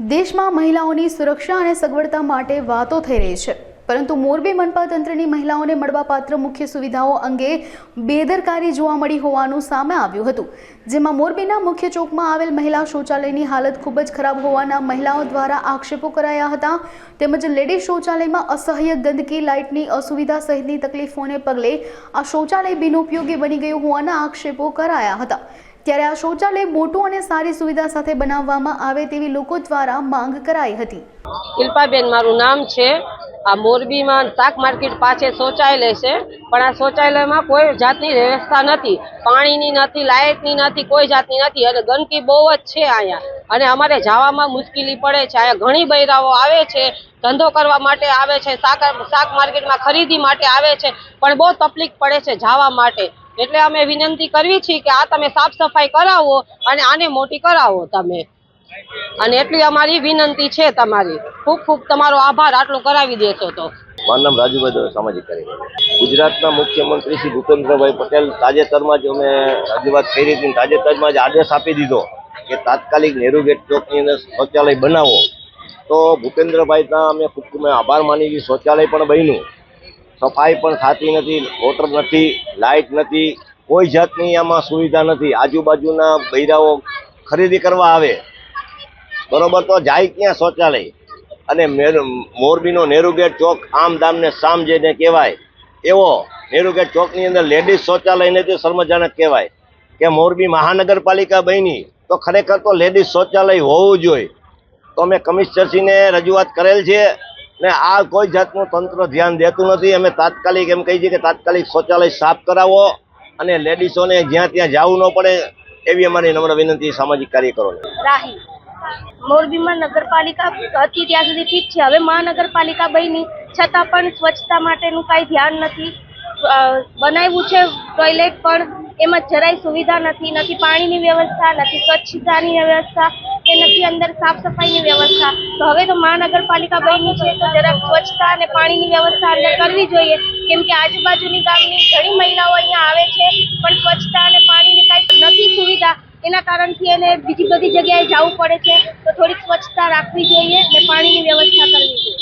દેશમાં મહિલાઓની સુરક્ષા અને સગવડતા માટે વાતો થઈ રહી છે, પરંતુ મોરબી મનપા તંત્રની મહિલાઓને મળવાપાત્ર મુખ્ય સુવિધાઓ અંગે બેદરકારી જોવા મળી હોવાનું સામે આવ્યું હતું। જેમાં મોરબીના મુખ્ય ચોકમાં આવેલ મહિલા શૌચાલયની હાલત ખૂબ જ ખરાબ હોવાના મહિલાઓ દ્વારા આક્ષેપો કરાયા હતા। તેમજ લેડીઝ શૌચાલયમાં અસહ્ય ગંદકી, લાઇટની અસુવિધા સહિતની તકલીફોને પગલે આ શૌચાલય બિનઉપયોગી બની ગયું હોવાના આક્ષેપો કરાયા હતા। ત્યારે આ શૌચાલય મોટું અને સારી સુવિધા સાથે બનાવવામાં આવે તેવી લોકો દ્વારા માંગ કરાઈ હતી। શિલ્પાબેન મારું નામ છે। આ મોરબીમાં શાક માર્કેટ પાસે શૌચાલય છે, પણ આ શૌચાલયમાં કોઈ જાતની વ્યવસ્થા નથી, પાણીની નથી, લાઇટની નથી, કોઈ જાતની નથી અને ગંદકી બહુ જ છે અહીંયા અને અમારે જવામાં મુશ્કેલી પડે છે। અહીંયા ઘણી બૈરાઓ આવે છે, ધંધો કરવા માટે આવે છે, શાક માર્કેટમાં ખરીદી માટે આવે છે, પણ બહુ તકલીફ પડે છે જવા માટે। એટલે અમે વિનંતી કરવી છે કે આ તમે સાફ સફાઈ કરાવો અને આને મોટી કરાવો તમે, અને એટલી અમારી વિનંતી છે તમારી। ખૂબ ખૂબ તમારો આભાર આટલું કરાવી દેશો તો। મારું નામ રાજુભાઈ સામાજિક કાર્યકર। ગુજરાતના મુખ્યમંત્રી શ્રી ભૂપેન્દ્રભાઈ પટેલ તાજેતરમાં જ અમે રજૂઆત કરી હતી, તાજેતરમાં જ આદેશ આપી દીધો કે તાત્કાલિક નેહરુ ગેટ ચોકની અંદર શૌચાલય બનાવો, તો ભૂપેન્દ્રભાઈના અમે ખૂબ આભાર માની। શૌચાલય પણ બન્યું, સફાઈ પણ થતી નથી, મોટર નથી, લાઇટ નથી, કોઈ જાતની આમાં સુવિધા નથી। આજુબાજુના બૈરાઓ ખરીદી કરવા આવે બરોબર, તો જાય ક્યાં શૌચાલય? અને મોરબીનો નેહરુ ગેટ ચોક આમ દામને સામ જેને કહેવાય એવો નેહરુ ગેટ ચોકની અંદર લેડીઝ શૌચાલય નથી, શર્મજનક કહેવાય કે મોરબી મહાનગરપાલિકા બની તો ખરેખર તો લેડીઝ શૌચાલય હોવું જોઈએ। તો અમે કમિશનરશ્રીને રજૂઆત કરેલ છે ને આ કોઈ જાતનું તંત્ર ધ્યાન દેતું નથી। અમે તાત્કાલિક એમ કહીએ છીએ કે તાત્કાલિક શૌચાલય સાફ કરાવો અને લેડીઝોને જ્યાં ત્યાં જવું ન પડે એવી અમારી નમ્ર વિનંતી સામાજિક કાર્યકરોને। રાહી મોરબીમાં નગરપાલિકા હતી ત્યાં સુધી ઠીક છે, હવે મહાનગરપાલિકા બની છતાં પણ સ્વચ્છતા માટેનું કાંઈ ધ્યાન નથી। બનાવ્યું છે ટોયલેટ પણ એમાં જરાય સુવિધા નથી પાણીની વ્યવસ્થા, નથી સ્વચ્છતાની વ્યવસ્થા કે નથી અંદર સાફ સફાઈની વ્યવસ્થા। તો હવે તો મહાનગરપાલિકા બની છે તો જરાક સ્વચ્છતા અને પાણીની વ્યવસ્થા અંદર કરવી જોઈએ, કેમ કે આજુબાજુની ગામની ઘણી મહિલાઓ અહીંયા આવે છે પણ સ્વચ્છતા અને પાણીની કાંઈ નથી સુવિધા, એના કારણથી એને બીજી બધી જગ્યાએ જવું પડે છે। તો થોડીક સ્વચ્છતા રાખવી જોઈએ અને પાણીની વ્યવસ્થા કરવી જોઈએ।